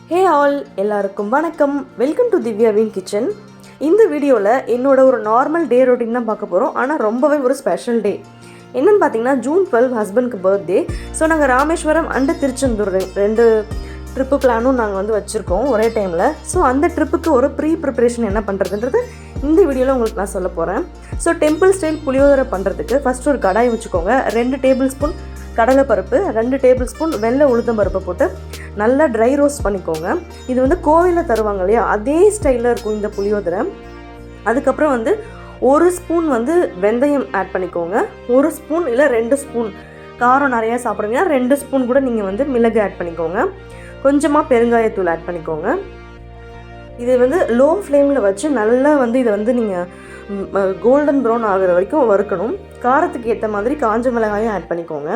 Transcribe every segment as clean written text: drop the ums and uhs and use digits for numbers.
ஹே all, எல்லாருக்கும் வணக்கம். Welcome to திவ்யாவின் கிச்சன். இந்த வீடியோவில் என்னோட ஒரு நார்மல் டே ரொட்டீன் தான் பார்க்க போகிறோம். ஆனால் ரொம்பவே ஒரு ஸ்பெஷல் டே. என்னென்னு பார்த்தீங்கன்னா ஜூன் 12 ஹஸ்பண்ட்க்கு பர்த்டே. ஸோ நாங்கள் ராமேஸ்வரம் அண்டு திருச்செந்தூர் ரெண்டு ட்ரிப்பு பிளானும் நாங்கள் வச்சுருக்கோம் ஒரே டைமில். ஸோ அந்த ட்ரிப்புக்கு ஒரு ப்ரிப்ரேஷன் என்ன பண்ணுறதுன்றது இந்த வீடியோவில் உங்களுக்கு நான் சொல்ல போகிறேன். ஸோ டெம்பிள் ஸ்டைல் புளியோதரை பண்ணுறதுக்கு ஃபஸ்ட்டு ஒரு கடாய் வச்சுக்கோங்க. 2 டேபிள் ஸ்பூன் கடலைப்பருப்பு, 2 டேபிள் ஸ்பூன் வெள்ளை உளுத்தம் பருப்பை போட்டு நல்லா ட்ரை ரோஸ்ட் பண்ணிக்கோங்க. இது கோவிலில் தருவாங்க இல்லையா, அதே ஸ்டைலில் இருக்கும் இந்த புளியோதரை. அதுக்கப்புறம் 1 ஸ்பூன் வெந்தயம் ஆட் பண்ணிக்கோங்க. 1 ஸ்பூன் இல்லை 2 ஸ்பூன், காரம் நிறையா சாப்பிட்றீங்கன்னா 2 ஸ்பூன் கூட நீங்கள் மிளகு ஆட் பண்ணிக்கோங்க. கொஞ்சமாக பெருங்காயத்தூள் ஆட் பண்ணிக்கோங்க. இது லோ ஃப்ளேமில் வச்சு நல்லா இதை நீங்கள் கோல்டன் ப்ரௌன் ஆகிற வரைக்கும் வறுக்கணும். காரத்துக்கு ஏற்ற மாதிரி காஞ்ச மிளகாயும் ஆட் பண்ணிக்கோங்க.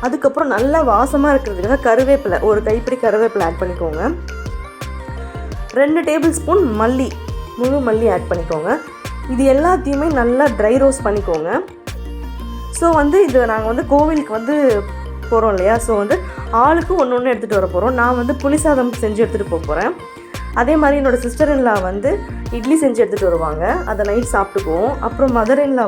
அதுக்கப்புறம் நல்லா வாசமாக இருக்கிறதுக்காக கருவேப்பிலை, ஒரு கைப்பிடி கருவேப்பிலை ஆட் பண்ணிக்கோங்க. 2 டேபிள் ஸ்பூன் மல்லி, முழு மல்லி ஆட் பண்ணிக்கோங்க. இது எல்லாத்தையுமே நல்லா ட்ரை ரோஸ்ட் பண்ணிக்கோங்க. ஸோ இது நாங்கள் கோவிலுக்கு போகிறோம் இல்லையா, ஸோ ஆளுக்கு ஒன்று எடுத்துகிட்டு வர போகிறோம். நான் புளி சாதம் செஞ்சு எடுத்துகிட்டு போக போகிறேன். அதே மாதிரி என்னோடய சிஸ்டர் இன்லா இட்லி செஞ்சு எடுத்துகிட்டு வருவாங்க, அதை நைட் சாப்பிட்டுக்குவோம். அப்புறம் மதர் இன்லா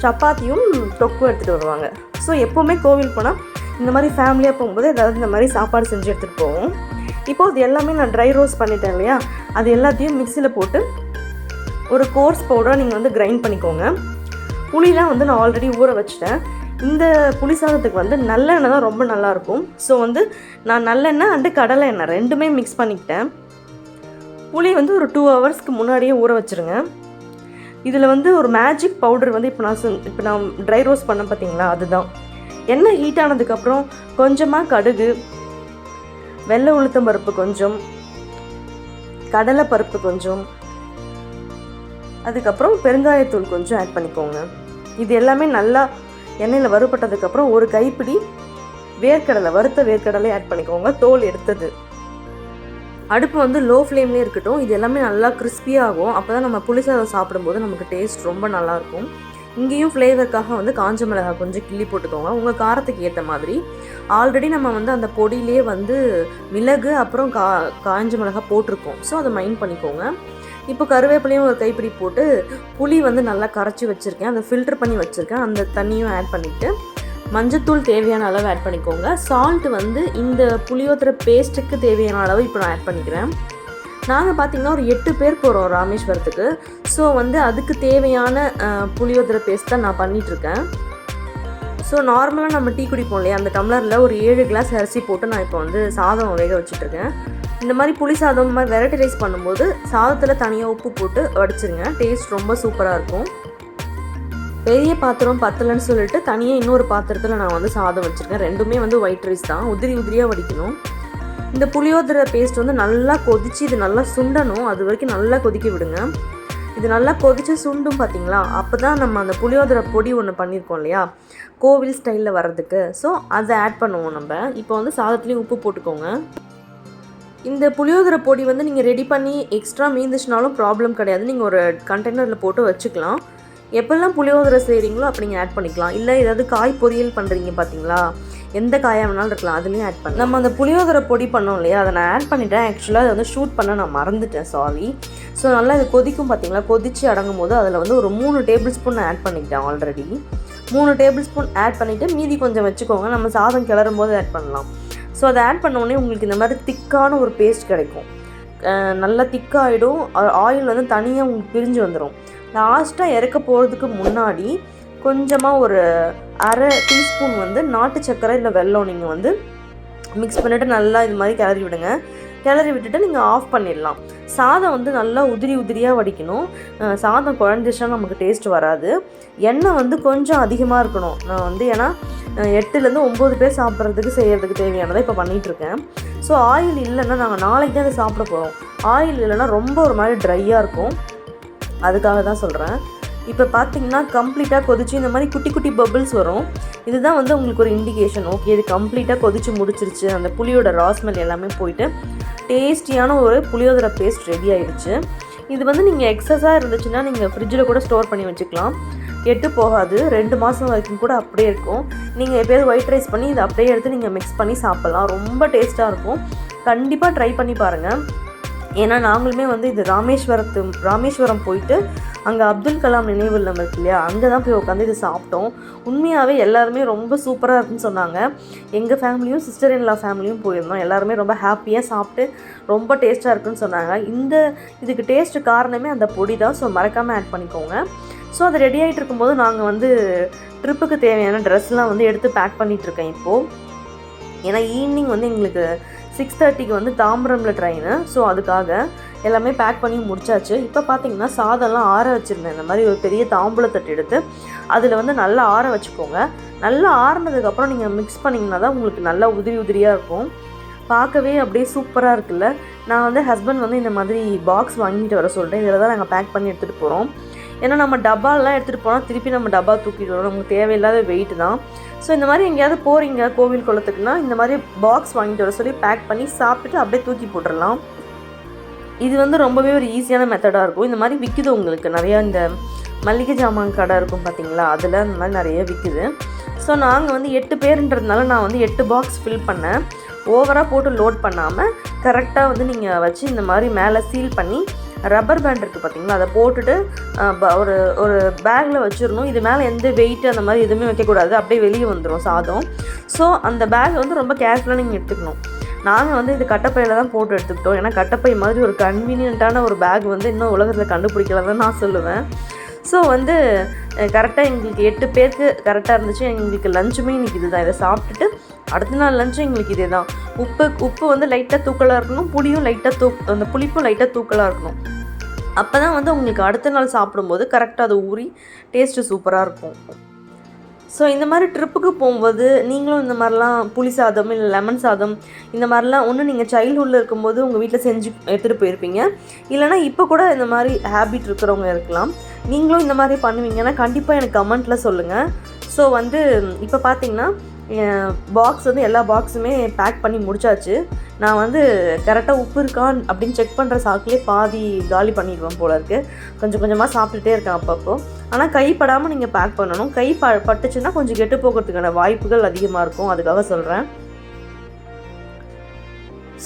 சப்பாத்தியும் தொக்கும் எடுத்துகிட்டு வருவாங்க. ஸோ எப்போவுமே கோவில் போனால் இந்த மாதிரி ஃபேமிலியாக போகும்போது ஏதாவது இந்த மாதிரி சாப்பாடு செஞ்சு எடுத்துகிட்டு போவோம். இப்போது இது எல்லாமே நான் ட்ரை ரோஸ்ட் பண்ணிட்டேன் இல்லையா, அது எல்லாத்தையும் மிக்சியில் போட்டு ஒரு கோர்ஸ் பவுடராக நீங்கள் கிரைண்ட் பண்ணிக்கோங்க. புளிலாம் நான் ஆல்ரெடி ஊற வச்சுட்டேன். இந்த புளி சாதத்துக்கு நல்லெண்ணெய் தான் ரொம்ப நல்லாயிருக்கும். ஸோ நான் நல்லெண்ணெய் அண்டு கடலை எண்ணெய் ரெண்டுமே மிக்ஸ் பண்ணிக்கிட்டேன். புளி ஒரு 2 ஹவர்ஸ்க்கு முன்னாடியே ஊற வச்சுருங்க. இதில் ஒரு மேஜிக் பவுடர் இப்போ நான் ட்ரை ரோஸ்ட் பண்ண பார்த்தீங்களா, அதுதான். எண்ணெய் ஹீட் ஆனதுக்கப்புறம் கொஞ்சமாக கடுகு, வெள்ளை உளுத்தம் பருப்பு கொஞ்சம், கடலை பருப்பு கொஞ்சம், அதுக்கப்புறம் பெருங்காயத்தூள் கொஞ்சம் ஆட் பண்ணிக்கோங்க. இது எல்லாமே நல்லா எண்ணெயில் வறுபட்டதுக்கப்புறம் ஒரு கைப்பிடி வேர்க்கடலை, வறுத்த வேர்க்கடலை ஆட் பண்ணிக்கோங்க, தோல் எடுத்தது. அடுப்பு லோ ஃப்ளேம்லேயே இருக்கட்டும். இது எல்லாமே நல்லா கிறிஸ்பியாகும். அப்போ தான் நம்ம புளி சாதம் சாப்பிடும்போது நமக்கு டேஸ்ட் ரொம்ப நல்லாயிருக்கும். இங்கேயும் ஃப்ளேவருக்காக காஞ்ச மிளகாய் கொஞ்சம் கிள்ளி போட்டுக்கோங்க, உங்கள் காரத்துக்கு ஏற்ற மாதிரி. ஆல்ரெடி நம்ம அந்த பொடியிலே மிளகு அப்புறம் காஞ்ச மிளகாய் போட்டிருக்கோம். ஸோ அதை மைண்ட் பண்ணிக்கோங்க. இப்போ கருவேப்பிலையும் ஒரு கைப்பிடி போட்டு புளி நல்லா கரைச்சி வச்சுருக்கேன், அதை ஃபில்டர் பண்ணி வச்சுருக்கேன். அந்த தண்ணியும் ஆட் பண்ணிவிட்டு மஞ்சத்தூள் தேவையான அளவு ஆட் பண்ணிக்கோங்க. சால்ட் இந்த புளியோதரை பேஸ்ட்டுக்கு தேவையான அளவு இப்போ நான் ஆட் பண்ணிக்கிறேன். நாங்கள் பார்த்திங்கன்னா ஒரு 8 பேர் போகிறோம் ராமேஸ்வரத்துக்கு. ஸோ அதுக்கு தேவையான புளியோதரை பேஸ்ட் தான் நான் பண்ணிகிட்ருக்கேன். ஸோ நார்மலாக நம்ம டீ குடிப்போம் இல்லையா, அந்த டம்ளரில் ஒரு 7 கிளாஸ் அரிசி போட்டு நான் இப்போ சாதம் வேக வச்சுட்ருக்கேன். இந்த மாதிரி புளி சாதம் மாதிரி வெரைட்டி ரைஸ் பண்ணும்போது சாதத்தில் தனியாக உப்பு போட்டு வடிச்சிருங்க, டேஸ்ட் ரொம்ப சூப்பராக இருக்கும். பெரிய பாத்திரம் பத்தலைன்னு சொல்லிட்டு தனியாக இன்னொரு பாத்திரத்தில் நான் சாதம் வச்சுருக்கேன். ரெண்டுமே ஒயிட் ரைஸ் தான், உதிரி உதிரியாக வடிக்கணும். இந்த புளியோதரை பேஸ்ட் நல்லா கொதித்து இது நல்லா சுண்டணும், அது வரைக்கும் நல்லா கொதிக்க விடுங்க. இது நல்லா கொதித்து சுண்டும் பார்த்தீங்களா, அப்போ தான் நம்ம அந்த புளியோதரை பொடி ஒன்று பண்ணியிருக்கோம் இல்லையா, கோவில் ஸ்டைலில் வர்றதுக்கு. ஸோ அதை ஆட் பண்ணுவோம் நம்ம. இப்போ சாதத்துலேயும் உப்பு போட்டுக்கோங்க. இந்த புளியோதரை பொடி நீங்கள் ரெடி பண்ணி எக்ஸ்ட்ரா மீந்துச்சுனாலும் ப்ராப்ளம் கிடையாது, நீங்கள் ஒரு கண்டெய்னரில் போட்டு வச்சுக்கலாம். எப்போல்லாம் புளியோதரை செய்கிறீங்களோ அப்போ நீங்கள் ஆட் பண்ணிக்கலாம். இல்லை ஏதாவது காய் பொரியல் பண்ணுறீங்க பார்த்தீங்களா, எந்த காயாக வேணாலும் இருக்கலாம், அதுலேயும் ஆட் பண்ணலாம். நம்ம அந்த புளியோதரை பொடி பண்ணோம் இல்லையா, அதை நான் ஆட் பண்ணிட்டேன். ஆக்சுவலாக அதை ஷூட் பண்ண நான் மறந்துட்டேன், சாரி. ஸோ நல்லா இது கொதிக்கும் பார்த்தீங்களா, கொதித்து அடங்கும் போது அதில் ஒரு 3 டேபிள் ஸ்பூன் ஆட் பண்ணிக்கிட்டேன். ஆல்ரெடி 3 டேபிள் ஸ்பூன் ஆட் பண்ணிவிட்டு மீதி கொஞ்சம் வச்சுக்கோங்க, நம்ம சாதம் கிளறும் போது ஆட் பண்ணலாம். ஸோ அதை ஆட் பண்ணோடனே உங்களுக்கு இந்த மாதிரி திக்கான ஒரு பேஸ்ட் கிடைக்கும். நல்லா திக்காகிடும். ஆயில் தனியாக உங்களுக்கு பிரிஞ்சு வந்துடும். லாஸ்ட்டாக இறக்க போகிறதுக்கு முன்னாடி கொஞ்சமாக ஒரு அரை டீஸ்பூன் நாட்டு சர்க்கரை இல்லை வெல்லம் நீங்கள் மிக்ஸ் பண்ணிவிட்டு நல்லா இது மாதிரி கிளறி விடுங்க. கிளறி விட்டுட்டு நீங்கள் ஆஃப் பண்ணிடலாம். சாதம் நல்லா உதிரி உதிரியாக வடிக்கணும். சாதம் குழஞ்சிச்சுன்னா நமக்கு டேஸ்ட் வராது. எண்ணெய் கொஞ்சம் அதிகமாக இருக்கணும். நான் ஏன்னா 8லேருந்து 9 பேர் சாப்பிட்றதுக்கு செய்கிறதுக்கு தேவையானதை இப்போ பண்ணிகிட்ருக்கேன். ஸோ ஆயில் இல்லைன்னா நாங்கள் நாளைக்கு தான் அதை சாப்பிட போகிறோம். ஆயில் இல்லைன்னா ரொம்ப ஒரு மாதிரி ட்ரையாக இருக்கும், அதுக்காக தான் சொல்கிறேன். இப்போ பார்த்தீங்கன்னா கம்ப்ளீட்டாக கொதிச்சு இந்த மாதிரி குட்டி குட்டி பபிள்ஸ் வரும். இதுதான் உங்களுக்கு ஒரு இண்டிகேஷன், ஓகே இது கம்ப்ளீட்டாக கொதிச்சு முடிச்சிருச்சு, அந்த புளியோட ராஸ்மெல் எல்லாமே போயிட்டு டேஸ்டியான ஒரு புளியோதரை பேஸ்ட் ரெடி ஆகிடுச்சு. இது நீங்கள் எக்ஸஸாக இருந்துச்சுன்னா நீங்கள் ஃப்ரிட்ஜில் கூட ஸ்டோர் பண்ணி வச்சுக்கலாம், கெட்டு போகாது. 2 மாதம் வரைக்கும் கூட அப்படியே இருக்கும். நீங்கள் எப்போயாவது ஒயிட் ரைஸ் பண்ணி இதை அப்படியே எடுத்து நீங்கள் மிக்ஸ் பண்ணி சாப்பிட்லாம், ரொம்ப டேஸ்ட்டாக இருக்கும். கண்டிப்பாக ட்ரை பண்ணி பாருங்கள். ஏன்னா நாங்களுமே வந்து இது ராமேஸ்வரம் போயிட்டு அங்கே அப்துல் கலாம் நினைவு இல்லம் இருக்கு இல்லையா, அங்கே தான் போய் உட்காந்து இது சாப்பிட்டோம். உண்மையாகவே எல்லாருமே ரொம்ப சூப்பராக இருக்குன்னு சொன்னாங்க. எங்கள் ஃபேமிலியும் சிஸ்டர் இன் லா ஃபேமிலியும் போயிருந்தோம். எல்லாருமே ரொம்ப ஹாப்பியாக சாப்பிட்டு ரொம்ப டேஸ்ட்டாக இருக்குன்னு சொன்னாங்க. இதுக்கு டேஸ்ட்டு காரணமே அந்த பொடி தான். ஸோ மறக்காமல் ஆட் பண்ணிக்கோங்க. ஸோ அது ரெடி ஆகிட்டு இருக்கும்போது நாங்கள் வந்து ட்ரிப்புக்கு தேவையான ட்ரெஸ்லாம் வந்து எடுத்து பேக் பண்ணிகிட்ருக்கேன் இப்போது. ஏன்னா ஈவினிங் வந்து எங்களுக்கு 6:30க்கு வந்து தாம்பரமில் ட்ரெயின். ஸோ அதுக்காக எல்லாமே பேக் பண்ணி முடிச்சாச்சு. இப்போ பார்த்தீங்கன்னா சாதம்லாம் ஆற வச்சுருந்தேன். இந்த மாதிரி ஒரு பெரிய தாம்பூலத்தட்டு எடுத்து அதில் வந்து நல்லா ஆற வச்சுக்கோங்க. நல்லா ஆறினதுக்கப்புறம் நீங்கள் மிக்ஸ் பண்ணிங்கன்னா தான் உங்களுக்கு நல்லா உதிரியாக இருக்கும். பார்க்கவே அப்படியே சூப்பராக இருக்குல்ல. நான் வந்து ஹஸ்பண்ட் வந்து இந்த மாதிரி பாக்ஸ் வாங்கிட்டு வர சொல்லிட்டேன். இதில் தான் நாங்கள் பேக் பண்ணி எடுத்துகிட்டு போகிறோம். ஏன்னா நம்ம டப்பாலாம் எடுத்துகிட்டு போனால் திருப்பி நம்ம டப்பா தூக்கிட்டு வரோம், நமக்கு தேவையில்லாத வெயிட் தான். ஸோ இந்த மாதிரி எங்கேயாவது போகிறீங்க கோவில் குளத்துக்குன்னா இந்த மாதிரி பாக்ஸ் வாங்கிட்டு வர சொல்லி பேக் பண்ணி சாப்பிட்டுட்டு அப்படியே தூக்கி போட்டுடலாம். இது வந்து ரொம்பவே ஒரு ஈஸியான மெத்தடாக இருக்கும். இந்த மாதிரி விற்குது உங்களுக்கு நிறையா. இந்த மளிகை ஜாமான் கடை இருக்கும் பார்த்தீங்களா, அதில் இந்த மாதிரி நிறைய விற்குது. ஸோ நாங்கள் வந்து 8 பேருன்றதுனால நான் வந்து 8 பாக்ஸ் ஃபில் பண்ணேன். ஓவராக போட்டு லோட் பண்ணாமல் கரெக்டாக வந்து நீங்கள் வச்சு இந்த மாதிரி மேலே சீல் பண்ணி ரப்பர் பேண்ட் இருக்குது பார்த்தீங்களா, அதை போட்டுட்டு ஒரு பேக்கில் வச்சிடணும். இது மேலே எந்த வெயிட் அந்த மாதிரி எதுவுமே வைக்கக்கூடாது, அப்படியே வெளியே வந்துடும் சாதம். ஸோ அந்த பேக் வந்து ரொம்ப கேர்ஃபுல்லாக நீங்கள் எடுத்துக்கணும். நாங்கள் வந்து இது கட்டப்பையில் தான் போட்டு எடுத்துக்கிட்டோம். ஏன்னா கட்டப்பை மாதிரி ஒரு கன்வீனியண்ட்டான ஒரு பேக் வந்து இன்னும் உலகத்தில் கண்டுபிடிக்கலன்னு நான் சொல்லுவேன். ஸோ வந்து கரெக்டாக எங்களுக்கு 8 பேருக்கு கரெக்டாக இருந்துச்சு. எங்களுக்கு லஞ்சுமே இன்றைக்கி இது தான். இதை சாப்பிட்டுட்டு அடுத்த நாள் லஞ்சும் எங்களுக்கு இதே தான். உப்பு வந்து லைட்டாக தூக்கலாக இருக்கணும், அந்த புளிப்பும் லைட்டாக தூக்கலாக இருக்கணும். அப்போ தான் வந்து உங்களுக்கு அடுத்த நாள் சாப்பிடும்போது கரெக்டாக அது ஊறி டேஸ்ட்டு சூப்பராக இருக்கும். ஸோ இந்த மாதிரி ட்ரிப்புக்கு போகும்போது நீங்களும் இந்த மாதிரிலாம் புளி சாதம் இல்லை லெமன் சாதம் இந்த மாதிரிலாம் ஒன்று நீங்கள் சைல்ட்ஹுட்டில் இருக்கும்போது உங்கள் வீட்டில் செஞ்சு எடுத்துகிட்டு போயிருப்பீங்க. இல்லைனா இப்போ கூட இந்த மாதிரி ஹேபிட் இருக்கிறவங்க இருக்கலாம். நீங்களும் இந்த மாதிரி பண்ணுவீங்கன்னா கண்டிப்பாக எனக்கு கமெண்ட்டில் சொல்லுங்கள். ஸோ வந்து இப்போ பார்த்தீங்கன்னா பாக்ஸ் வந்து எல்லா பாக்ஸுமே பேக் பண்ணி முடிச்சாச்சு. நான் வந்து கரெக்டாக உப்பு இருக்கான் அப்படின்னு செக் பண்ணுற சாக்கிலே பாதி காலி பண்ணிடுவேன் போல இருக்குது. கொஞ்சம் கொஞ்சமாக சாப்பிட்டுட்டே இருக்கேன் அப்பப்போ. ஆனால் கைப்படாமல் நீங்கள் பேக் பண்ணணும். பட்டுச்சுன்னா கொஞ்சம் கெட்டு போகிறதுக்கான வாய்ப்புகள் அதிகமாக இருக்கும், அதுக்காக சொல்கிறேன்.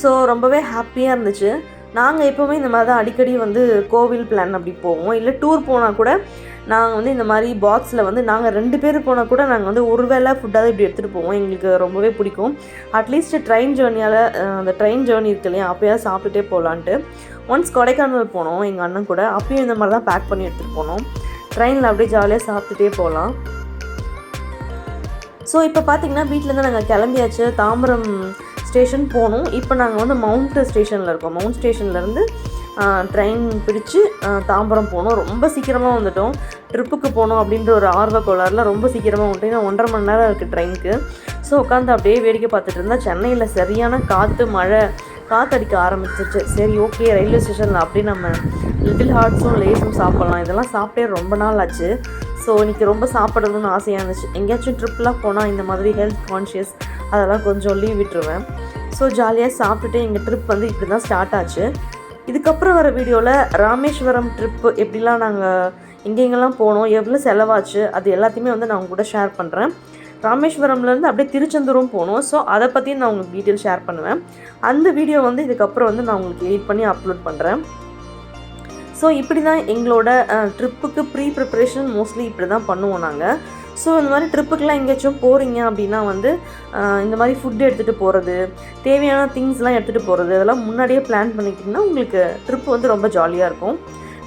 ஸோ ரொம்பவே ஹாப்பியாக இருந்துச்சு. நாங்கள் எப்போவுமே இந்த மாதிரி தான் அடிக்கடி வந்து கோவில் பிளான் அப்படி போவோம். இல்லை டூர் போனால் கூட நாங்கள் வந்து இந்த மாதிரி பாக்ஸில் வந்து நாங்கள் 2 பேர் போனால் கூட நாங்கள் வந்து ஒரு வேளை ஃபுட்டாக இப்படி எடுத்துகிட்டு போவோம். எங்களுக்கு ரொம்பவே பிடிக்கும். அட்லீஸ்ட் ட்ரெயின் ஜேர்னி இருக்கு இல்லையா, அப்போயாவது சாப்பிட்டுட்டே போகலான்ட்டு. ஒன்ஸ் கொடைக்கானல் போனோம் எங்கள் அண்ணன் கூட. அப்பயும் இந்த மாதிரி தான் பேக் பண்ணி எடுத்துகிட்டு போனோம். ட்ரெயினில் அப்படியே ஜாலியாக சாப்பிட்டுட்டே போகலாம். ஸோ இப்போ பார்த்திங்கன்னா வீட்டிலேருந்து நாங்கள் கிளம்பியாச்சு. தாம்பரம் ஸ்டேஷன் போகணும். இப்போ நாங்கள் வந்து மவுண்ட் ஸ்டேஷனில் இருக்கோம். மவுண்ட் ஸ்டேஷன்லேருந்து ட்ரெயின் பிடிச்சி தாம்பரம் போனோம். ரொம்ப சீக்கிரமாக வந்துட்டோம். ட்ரிப்புக்கு போகணும் அப்படின்ற ஒரு ஆர்வ கோளாறில் ரொம்ப சீக்கிரமாக வந்துட்டோம். ஏன்னா 1.5 மணி நேரம் இருக்குது ட்ரெயினுக்கு. ஸோ உட்காந்து அப்படியே வேடிக்கை பார்த்துட்டு இருந்தால் சென்னையில் சரியான காற்றடிக்க ஆரம்பிச்சிருச்சு. சரி ஓகே, ரயில்வே ஸ்டேஷனில் அப்படியே நம்ம லிட்டில் ஹார்ட்ஸும் லேஸும் சாப்பிட்லாம். இதெல்லாம் சாப்பிட்டே ரொம்ப நாள் ஆச்சு. ஸோ இன்றைக்கி ரொம்ப சாப்பிடணும்னு ஆசையாக இருந்துச்சு. எங்கேயாச்சும் ட்ரிப்லாம் போனால் இந்த மாதிரி ஹெல்த் கான்ஷியஸ் அதெல்லாம் கொஞ்சம் லீவ் விட்டுருவேன். ஸோ ஜாலியாக சாப்பிட்டுட்டு எங்கள் ட்ரிப் வந்து இப்படி தான் ஸ்டார்ட் ஆச்சு. இதுக்கப்புறம் வர வீடியோவில் ராமேஸ்வரம் ட்ரிப்பு எப்படிலாம் நாங்கள் எங்கெங்கெல்லாம் போனோம், எவ்வளோ செலவாச்சு, அது எல்லாத்தையுமே வந்து நான் உங்க கூட ஷேர் பண்ணுறேன். ராமேஸ்வரம்லேருந்து அப்படியே திருச்செந்தூரும் போனோம். ஸோ அதை பற்றியும் நான் உங்களுக்கு டீட்டெயில் ஷேர் பண்ணுவேன். அந்த வீடியோ வந்து இதுக்கப்புறம் வந்து நான் உங்களுக்கு எடிட் பண்ணி அப்லோட் பண்ணுறேன். ஸோ இப்படி தான் எங்களோட ட்ரிப்புக்கு ப்ரிப்ரேஷன் மோஸ்ட்லி இப்படி தான் பண்ணுவோம் நாங்கள். ஸோ இந்த மாதிரி ட்ரிப்புக்கெலாம் எங்கேயாச்சும் போகிறீங்க அப்படின்னா வந்து இந்த மாதிரி ஃபுட்டு எடுத்துகிட்டு போகிறது, தேவையான திங்ஸ்லாம் எடுத்துகிட்டு போகிறது, இதெல்லாம் முன்னாடியே பிளான் பண்ணிக்கிட்டிங்கன்னா உங்களுக்கு ட்ரிப்பு வந்து ரொம்ப ஜாலியாக இருக்கும்.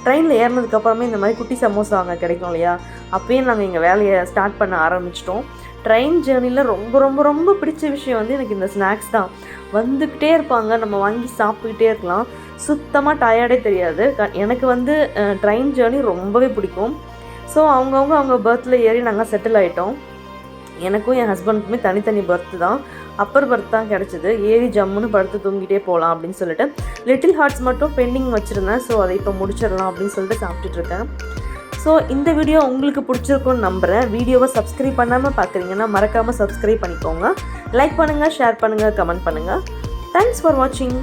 ட்ரெயினில் ஏறினதுக்கப்புறமே இந்த மாதிரி குட்டி சமோசா அங்கே கிடைக்கும் இல்லையா, அப்போயே நாங்கள் எங்கள் வேலையை ஸ்டார்ட் பண்ண ஆரம்பிச்சிட்டோம். ட்ரெயின் ஜேர்னியில் ரொம்ப ரொம்ப ரொம்ப பிடிச்ச விஷயம் வந்து எனக்கு இந்த ஸ்நாக்ஸ் தான். வந்துக்கிட்டே இருப்பாங்க, நம்ம வாங்கி சாப்பிட்டுக்கிட்டே இருக்கலாம். சுத்தமாக டயர்டே தெரியாது. எனக்கு வந்து ட்ரெயின் ஜேர்னி ரொம்பவே பிடிக்கும். ஸோ அவங்க பர்த்தில் ஏறி நாங்கள் செட்டில் ஆகிட்டோம். எனக்கும் என் ஹஸ்பண்டுக்குமே தனித்தனி பர்த்து தான், அப்பர் பர்த் தான் கிடச்சிது. ஏறி ஜம்முன்னு படுத்து தூங்கிட்டே போகலாம் அப்படின்னு சொல்லிட்டு லிட்டில் ஹார்ட்ஸ் மட்டும் பெண்டிங் வச்சுருந்தேன். ஸோ அதை இப்போ முடிச்சிடலாம் அப்படின்னு சொல்லிட்டு சாப்பிட்டுட்ருக்கேன். ஸோ இந்த வீடியோ உங்களுக்கு பிடிச்சிருக்குன்னு நம்புகிறேன். வீடியோவை சப்ஸ்கிரைப் பண்ணாமல் பார்க்குறீங்கன்னா மறக்காமல் சப்ஸ்கிரைப் பண்ணிக்கோங்க. லைக் பண்ணுங்கள், ஷேர் பண்ணுங்கள், கமெண்ட் பண்ணுங்கள். தேங்க்ஸ் ஃபார் வாட்சிங்.